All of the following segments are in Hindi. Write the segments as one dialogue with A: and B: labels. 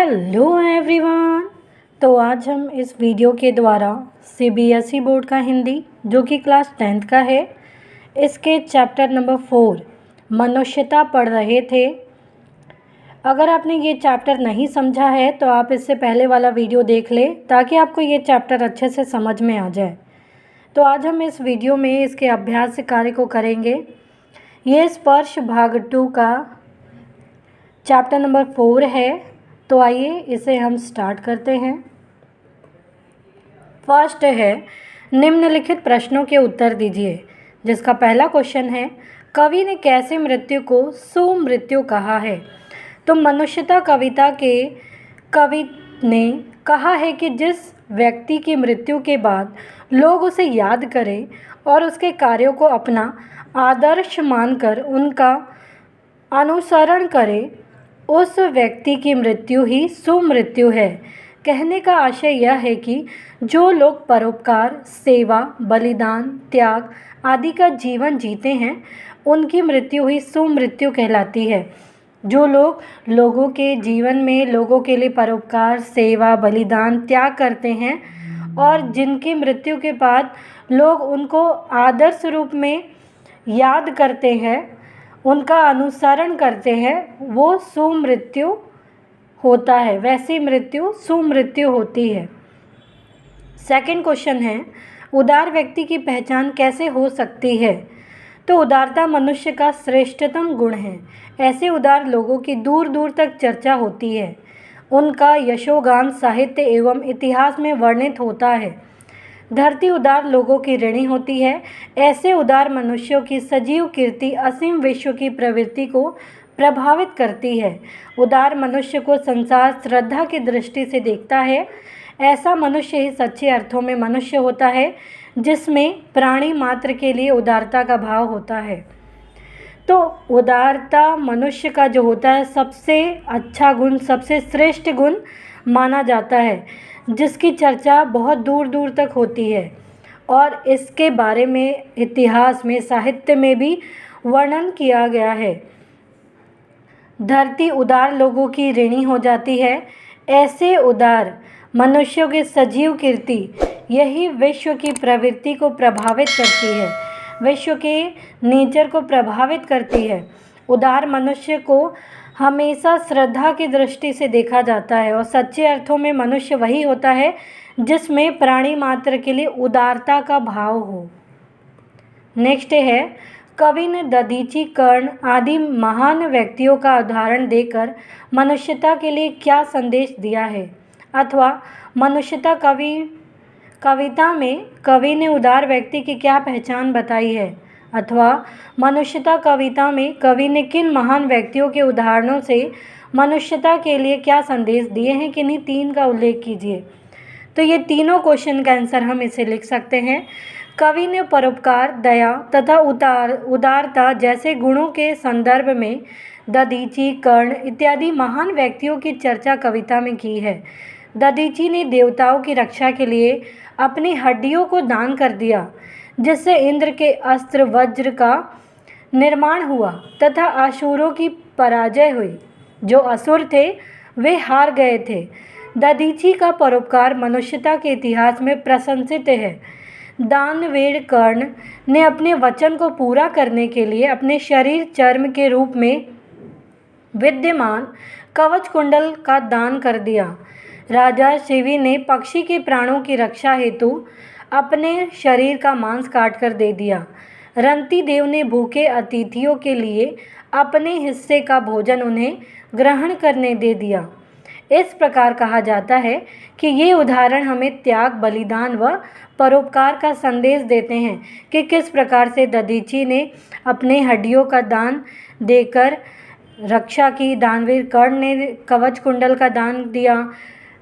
A: Hello everyone. तो आज हम इस वीडियो के द्वारा सीबीएसई बोर्ड का हिंदी जो कि क्लास 10th का है, इसके चैप्टर नंबर 4 मनुष्यता पढ़ रहे थे। अगर आपने ये चैप्टर नहीं समझा है तो आप इससे पहले वाला वीडियो देख लें ताकि आपको ये चैप्टर अच्छे से समझ में आ जाए। तो आज हम इस वीडियो में इसके अभ्यास कार्य को करेंगे। ये स्पर्श भाग 2 का चैप्टर नंबर 4 है। तो आइए इसे हम स्टार्ट करते हैं। फर्स्ट है निम्नलिखित प्रश्नों के उत्तर दीजिए, जिसका पहला क्वेश्चन है कवि ने कैसे मृत्यु को सुमृत्यु कहा है। तो मनुष्यता कविता के कवि ने कहा है कि जिस व्यक्ति की मृत्यु के बाद लोग उसे याद करें और उसके कार्यों को अपना आदर्श मानकर उनका अनुसरण करें, उस व्यक्ति की मृत्यु ही सुमृत्यु है। कहने का आशय यह है कि जो लोग परोपकार, सेवा, बलिदान, त्याग आदि का जीवन जीते हैं, उनकी मृत्यु ही सुमृत्यु कहलाती है। जो लोग लोगों के जीवन में लोगों के लिए परोपकार, सेवा, बलिदान, त्याग करते हैं और जिनकी मृत्यु के बाद लोग उनको आदर्श रूप में याद करते हैं, उनका अनुसरण करते हैं, वो सुमृत्यु होता है। वैसी मृत्यु सुमृत्यु होती है। सेकंड क्वेश्चन है उदार व्यक्ति की पहचान कैसे हो सकती है। तो उदारता मनुष्य का श्रेष्ठतम गुण है। ऐसे उदार लोगों की दूर दूर तक चर्चा होती है। उनका यशोगान साहित्य एवं इतिहास में वर्णित होता है। धरती उदार लोगों की ऋणी होती है। ऐसे उदार मनुष्यों की सजीव कीर्ति असीम विश्व की प्रवृत्ति को प्रभावित करती है। उदार मनुष्य को संसार श्रद्धा की दृष्टि से देखता है। ऐसा मनुष्य ही सच्चे अर्थों में मनुष्य होता है, जिसमें प्राणी मात्र के लिए उदारता का भाव होता है। तो उदारता मनुष्य का जो होता है सबसे अच्छा गुण, सबसे श्रेष्ठ गुण माना जाता है, जिसकी चर्चा बहुत दूर दूर तक होती है और इसके बारे में इतिहास में, साहित्य में भी वर्णन किया गया है। धरती उदार लोगों की ऋणी हो जाती है। ऐसे उदार मनुष्यों की सजीव कीर्ति यही विश्व की प्रवृत्ति को प्रभावित करती है, विश्व के नेचर को प्रभावित करती है। उदार मनुष्य को हमेशा श्रद्धा की दृष्टि से देखा जाता है और सच्चे अर्थों में मनुष्य वही होता है जिसमें प्राणी मात्र के लिए उदारता का भाव हो। नेक्स्ट है कवि ने दधीचि, कर्ण आदि महान व्यक्तियों का उदाहरण देकर मनुष्यता के लिए क्या संदेश दिया है, अथवा मनुष्यता कविता में कवि ने उदार व्यक्ति की क्या पहचान बताई है, अथवा मनुष्यता कविता में कवि ने किन महान व्यक्तियों के उदाहरणों से मनुष्यता के लिए क्या संदेश दिए हैं, किन्हीं तीन का उल्लेख कीजिए। तो ये तीनों क्वेश्चन का आंसर हम इसे लिख सकते हैं। कवि ने परोपकार, दया तथा उदारता जैसे गुणों के संदर्भ में दधीचि, कर्ण इत्यादि महान व्यक्तियों की चर्चा कविता में की है। दधीचि ने देवताओं की रक्षा के लिए अपनी हड्डियों को दान कर दिया, जिससे इंद्र के अस्त्र वज्र का निर्माण हुआ तथा असुरों की पराजय हुई। जो असुर थे वे हार गए थे। दधीचि का परोपकार मनुष्यता के इतिहास में प्रशंसित है। दानवीर कर्ण ने अपने वचन को पूरा करने के लिए अपने शरीर चर्म के रूप में विद्यमान कवच कुंडल का दान कर दिया। राजा शिवी ने पक्षी के प्राणों की रक्षा हेतु अपने शरीर का मांस काट कर दे दिया। रंती देव ने भूखे अतिथियों के लिए अपने हिस्से का भोजन उन्हें ग्रहण करने दे दिया। इस प्रकार कहा जाता है कि ये उदाहरण हमें त्याग, बलिदान व परोपकार का संदेश देते हैं कि किस प्रकार से दधीचि ने अपने हड्डियों का दान देकर रक्षा की, दानवीर कर्ण ने कवच कुंडल का दान दिया,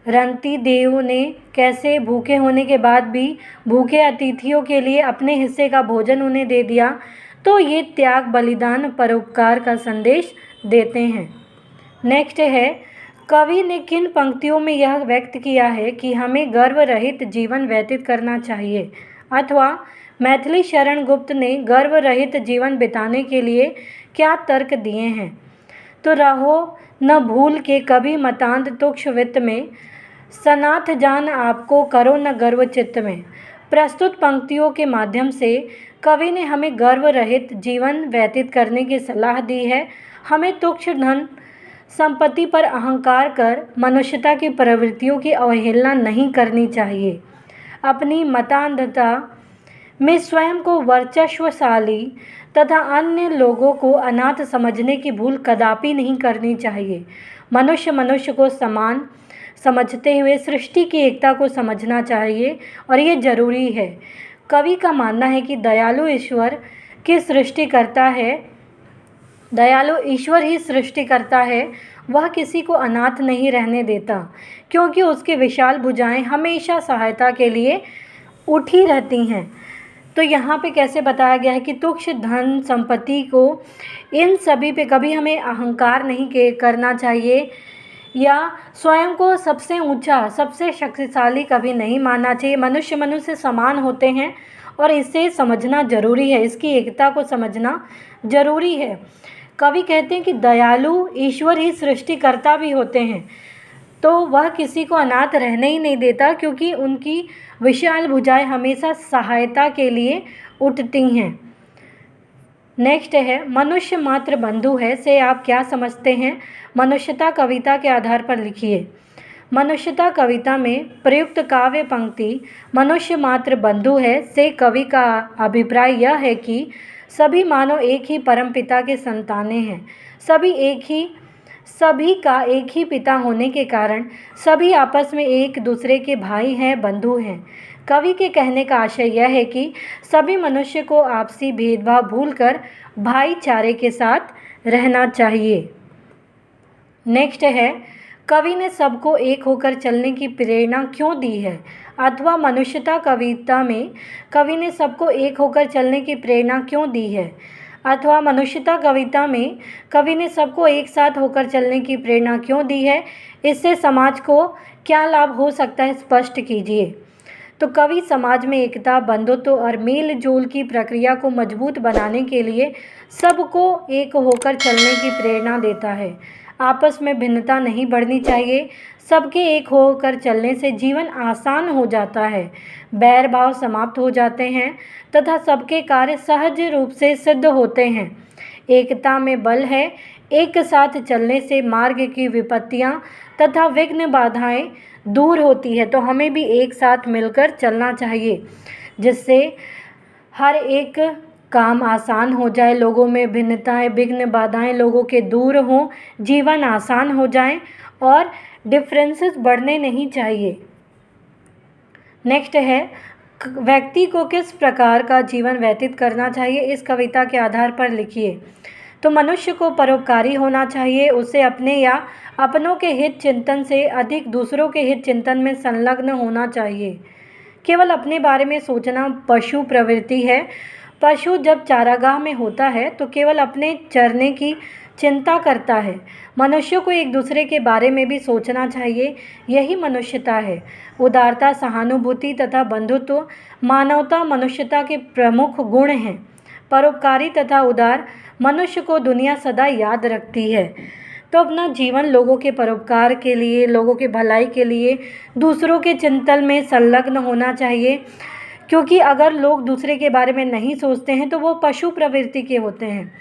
A: रंती देव ने कैसे भूखे होने के बाद भी भूखे अतिथियों के लिए अपने हिस्से का भोजन उन्हें दे दिया। तो ये त्याग, बलिदान, परोपकार का संदेश देते हैं। नेक्स्ट है कवि ने किन पंक्तियों में यह व्यक्त किया है कि हमें गर्व रहित जीवन व्यतीत करना चाहिए, अथवा मैथिली शरण गुप्त ने गर्व रहित जीवन बिताने के लिए क्या तर्क दिए हैं। तो रहो न भूल के कभी मतांध तुक्ष वित्त में, सनाथ जान आपको करो न गर्व चित्त में। प्रस्तुत पंक्तियों के माध्यम से कवि ने हमें गर्व रहित जीवन व्यतीत करने की सलाह दी है। हमें तुच्छ धन संपत्ति पर अहंकार कर मनुष्यता की प्रवृत्तियों की अवहेलना नहीं करनी चाहिए। अपनी मतांधता में स्वयं को वर्चस्वशाली तथा अन्य लोगों को अनाथ समझने की भूल कदापि नहीं करनी चाहिए। मनुष्य मनुष्य को समान समझते हुए सृष्टि की एकता को समझना चाहिए और ये जरूरी है। कवि का मानना है कि दयालु ईश्वर की सृष्टि करता है, दयालु ईश्वर ही सृष्टि करता है, वह किसी को अनाथ नहीं रहने देता, क्योंकि उसकी विशाल भुजाएं हमेशा सहायता के लिए उठी रहती हैं। तो यहाँ पे कैसे बताया गया है कि तुच्छ धन संपत्ति को, इन सभी पे कभी हमें अहंकार नहीं करना चाहिए या स्वयं को सबसे ऊंचा सबसे शक्तिशाली कभी नहीं मानना चाहिए। मनुष्य मनुष्य समान होते हैं और इसे समझना जरूरी है, इसकी एकता को समझना जरूरी है। कवि कहते हैं कि दयालु ईश्वर ही सृष्टिकर्ता भी होते हैं, तो वह किसी को अनाथ रहने ही नहीं देता, क्योंकि उनकी विशाल भुजाएं हमेशा सहायता के लिए उठती हैं। नेक्स्ट है, मनुष्य मात्र बंधु है से आप क्या समझते हैं? मनुष्यता कविता के आधार पर लिखिए। मनुष्यता कविता में प्रयुक्त काव्य पंक्ति मनुष्य मात्र बंधु है से कवि का अभिप्राय यह है कि सभी मानव एक ही परम पिता के संतानें हैं। सभी का एक ही पिता होने के कारण सभी आपस में एक दूसरे के भाई हैं, बंधु हैं। कवि के कहने का आशय यह है कि सभी मनुष्य को आपसी भेदभाव भूलकर भाईचारे के साथ रहना चाहिए। नेक्स्ट है, कवि ने सबको एक होकर चलने की प्रेरणा क्यों दी है? अथवा मनुष्यता कविता में कवि ने सबको एक होकर चलने की प्रेरणा क्यों दी है? अथवा मनुष्यता कविता में कवि ने सबको एक साथ होकर चलने की प्रेरणा क्यों दी है? इससे समाज को क्या लाभ हो सकता है, स्पष्ट कीजिए। तो कवि समाज में एकता, बंधुत्व और मेल जोल की प्रक्रिया को मजबूत बनाने के लिए सबको एक होकर चलने की प्रेरणा देता है। आपस में भिन्नता नहीं बढ़नी चाहिए। सबके एक होकर चलने से जीवन आसान हो जाता है, बैर भाव समाप्त हो जाते हैं तथा सबके कार्य सहज रूप से सिद्ध होते हैं। एकता में बल है। एक साथ चलने से मार्ग की विपत्तियां तथा विघ्न बाधाएं दूर होती है। तो हमें भी एक साथ मिलकर चलना चाहिए, जिससे हर एक काम आसान हो जाए, लोगों में भिन्नताएं, विघ्न बाधाएं लोगों के दूर हों, जीवन आसान हो जाए और डिफरेंसेस बढ़ने नहीं चाहिए। नेक्स्ट है, व्यक्ति को किस प्रकार का जीवन व्यतीत करना चाहिए, इस कविता के आधार पर लिखिए। तो मनुष्य को परोपकारी होना चाहिए, उसे अपने या अपनों के हित चिंतन से अधिक दूसरों के हित चिंतन में संलग्न होना चाहिए। केवल अपने बारे में सोचना पशु प्रवृत्ति है। पशु जब चारागाह में होता है तो केवल अपने चरने की चिंता करता है। मनुष्य को एक दूसरे के बारे में भी सोचना चाहिए, यही मनुष्यता है। उदारता, सहानुभूति तथा बंधुत्व मानवता मनुष्यता के प्रमुख गुण हैं। परोपकारी तथा उदार मनुष्य को दुनिया सदा याद रखती है। तो अपना जीवन लोगों के परोपकार के लिए, लोगों के भलाई के लिए, दूसरों के चिंतन में संलग्न होना चाहिए, क्योंकि अगर लोग दूसरे के बारे में नहीं सोचते हैं तो वो पशु प्रवृत्ति के होते हैं,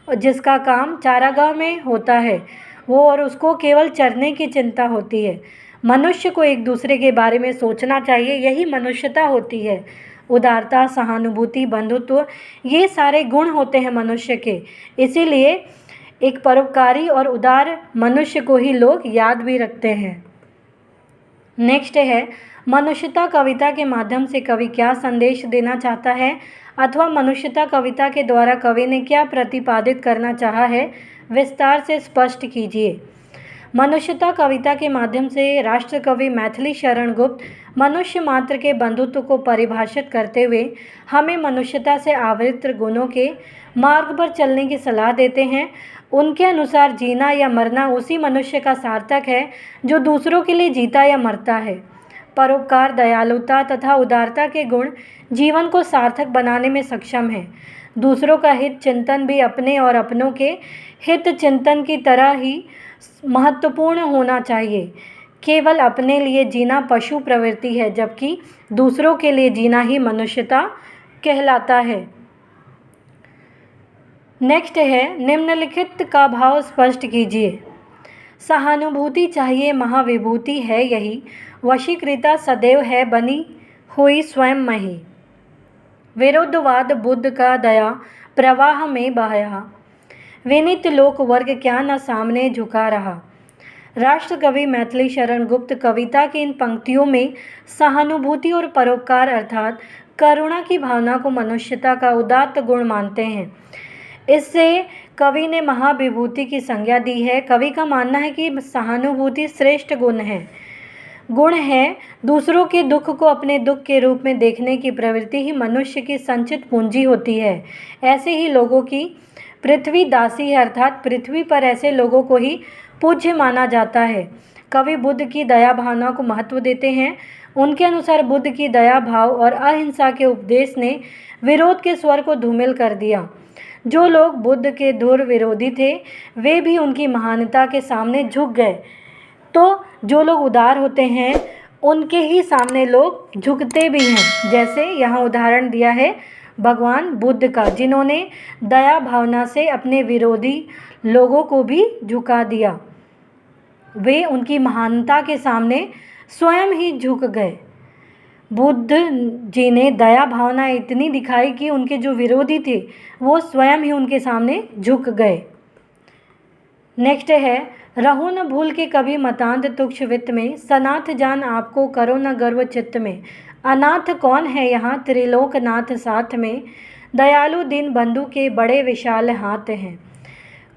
A: और जिसका काम चारागाह में होता है वो, और उसको केवल चरने की चिंता होती है। मनुष्य को एक दूसरे के बारे में सोचना चाहिए, यही मनुष्यता होती है। उदारता, सहानुभूति, बंधुत्व, ये सारे गुण होते हैं मनुष्य के। इसीलिए एक परोपकारी और उदार मनुष्य को ही लोग याद भी रखते हैं। नेक्स्ट है, मनुष्यता कविता के माध्यम से कवि क्या संदेश देना चाहता है, अथवा मनुष्यता कविता के द्वारा कवि ने क्या प्रतिपादित करना चाहा है, विस्तार से स्पष्ट कीजिए। मनुष्यता कविता के माध्यम से राष्ट्र कवि मैथिली शरण गुप्त मनुष्य मात्र के बंधुत्व को परिभाषित करते हुए हमें मनुष्यता से आवृत गुणों के मार्ग पर चलने की सलाह देते हैं। उनके अनुसार जीना या मरना उसी मनुष्य का सार्थक है जो दूसरों के लिए जीता या मरता है। परोपकार, दयालुता तथा उदारता के गुण जीवन को सार्थक बनाने में सक्षम है। दूसरों का हित चिंतन भी अपने और अपनों के हित चिंतन की तरह ही महत्वपूर्ण होना चाहिए। केवल अपने लिए जीना पशु प्रवृत्ति है, जबकि दूसरों के लिए जीना ही मनुष्यता कहलाता है। नेक्स्ट है, निम्नलिखित का भाव स्पष्ट कीजिए। सहानुभूति चाहिए महाविभूति है यही, वशीकृता सदैव है बनी हुई स्वयं मही। विरुद्धवाद बुद्ध का दया प्रवाह में बहाया, विनीत लोक वर्ग क्या न सामने झुका रहा। राष्ट्र कवि मैथिली शरण गुप्त कविता की इन पंक्तियों में सहानुभूति और परोपकार अर्थात करुणा की भावना को मनुष्यता का उदात्त गुण मानते हैं। इससे कवि ने महाविभूति की संज्ञा दी है। कवि का मानना है कि सहानुभूति श्रेष्ठ गुण है। दूसरों के दुख को अपने दुख के रूप में देखने की प्रवृत्ति ही मनुष्य की संचित पूंजी होती है। ऐसे ही लोगों की पृथ्वी दासी है, अर्थात पृथ्वी पर ऐसे लोगों को ही पूज्य माना जाता है। कवि बुद्ध की दया भावना को महत्व देते हैं। उनके अनुसार बुद्ध की दया भाव और अहिंसा के उपदेश ने विरोध के स्वर को धूमिल कर दिया। जो लोग बुद्ध के धुर विरोधी थे वे भी उनकी महानता के सामने झुक गए। तो जो लोग उदार होते हैं उनके ही सामने लोग झुकते भी हैं। जैसे यहाँ उदाहरण दिया है भगवान बुद्ध का, जिन्होंने दया भावना से अपने विरोधी लोगों को भी झुका दिया। वे उनकी महानता के सामने स्वयं ही झुक गए। बुद्ध जी ने दया भावना इतनी दिखाई कि उनके जो विरोधी थे वो स्वयं ही उनके सामने झुक गए। नेक्स्ट है, रहो न भूल के कभी मतांध तुक्ष वित्त में, सनाथ जान आपको करो न गर्व चित्त में। अनाथ कौन है यहाँ त्रिलोकनाथ साथ में, दयालु दीन बंधु के बड़े विशाल हाथ हैं।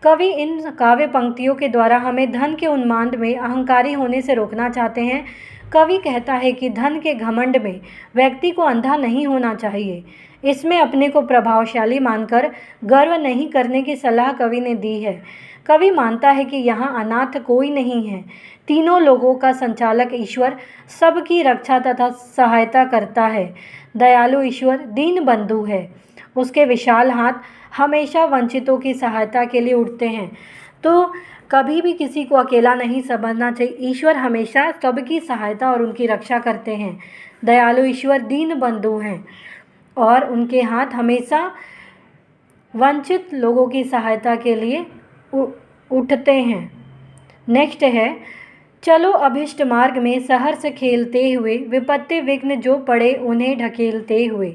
A: कवि इन काव्य पंक्तियों के द्वारा हमें धन के उन्माद में अहंकारी होने से रोकना चाहते हैं। कवि कहता है कि धन के घमंड में व्यक्ति को अंधा नहीं होना चाहिए। इसमें अपने को प्रभावशाली मानकर गर्व नहीं करने की सलाह कवि ने दी है। कवि मानता है कि यहाँ अनाथ कोई नहीं है। तीनों लोगों का संचालक ईश्वर सबकी रक्षा तथा सहायता करता है। दयालु ईश्वर दीन बंधु है। उसके विशाल हाथ हमेशा वंचितों की सहायता के लिए उठते हैं। तो कभी भी किसी को अकेला नहीं समझना चाहिए। ईश्वर हमेशा सबकी सहायता और उनकी रक्षा करते हैं। दयालु ईश्वर दीन बंधु हैं और उनके हाथ हमेशा वंचित लोगों की सहायता के लिए उठते हैं। नेक्स्ट है, चलो अभिष्ट मार्ग में सहर्ष खेलते हुए, विपत्ति विघ्न जो पड़े उन्हें ढकेलते हुए।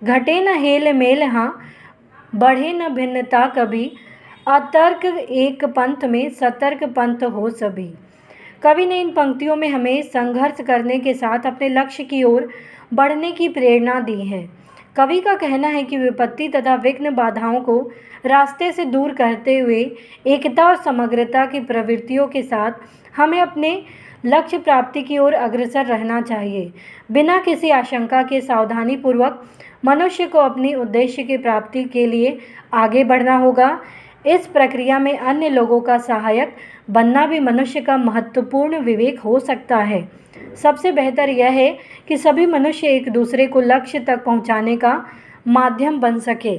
A: घटे न हेल मेल हाँ, बढ़े न भिन्नता कभी, अतर्क एक पंथ में सतर्क पंथ हो सभी। कवि ने इन पंक्तियों में हमें संघर्ष करने के साथ अपने लक्ष्य की ओर बढ़ने की प्रेरणा दी है। कवि का कहना है कि विपत्ति तथा विघ्न बाधाओं को रास्ते से दूर करते हुए एकता और समग्रता की प्रवृत्तियों के साथ हमें अपने लक्ष्य प्राप्ति की ओर अग्रसर रहना चाहिए। बिना किसी आशंका के सावधानीपूर्वक मनुष्य को अपनी उद्देश्य की प्राप्ति के लिए आगे बढ़ना होगा। इस प्रक्रिया में अन्य लोगों का सहायक बनना भी मनुष्य का महत्वपूर्ण विवेक हो सकता है। सबसे बेहतर यह है कि सभी मनुष्य एक दूसरे को लक्ष्य तक पहुंचाने का माध्यम बन सके।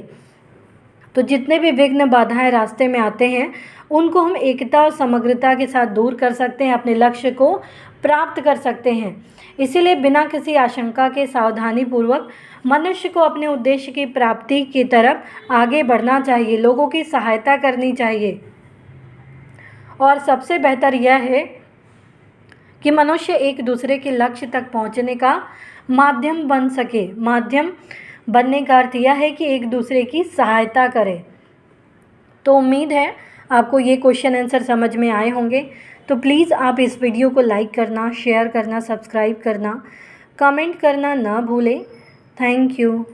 A: तो जितने भी विघ्न बाधाएं रास्ते में आते हैं उनको हम एकता और समग्रता के साथ दूर कर सकते हैं, अपने लक्ष्य को प्राप्त कर सकते हैं। इसीलिए बिना किसी आशंका के सावधानीपूर्वक मनुष्य को अपने उद्देश्य की प्राप्ति की तरफ आगे बढ़ना चाहिए, लोगों की सहायता करनी चाहिए। और सबसे बेहतर यह है कि मनुष्य एक दूसरे के लक्ष्य तक पहुंचने का माध्यम बन सके। माध्यम बनने का अर्थ यह है कि एक दूसरे की सहायता करें। तो उम्मीद है आपको ये क्वेश्चन आंसर समझ में आए होंगे। तो प्लीज़ आप इस वीडियो को लाइक करना, शेयर करना, सब्सक्राइब करना, कमेंट करना ना भूलें। Thank you.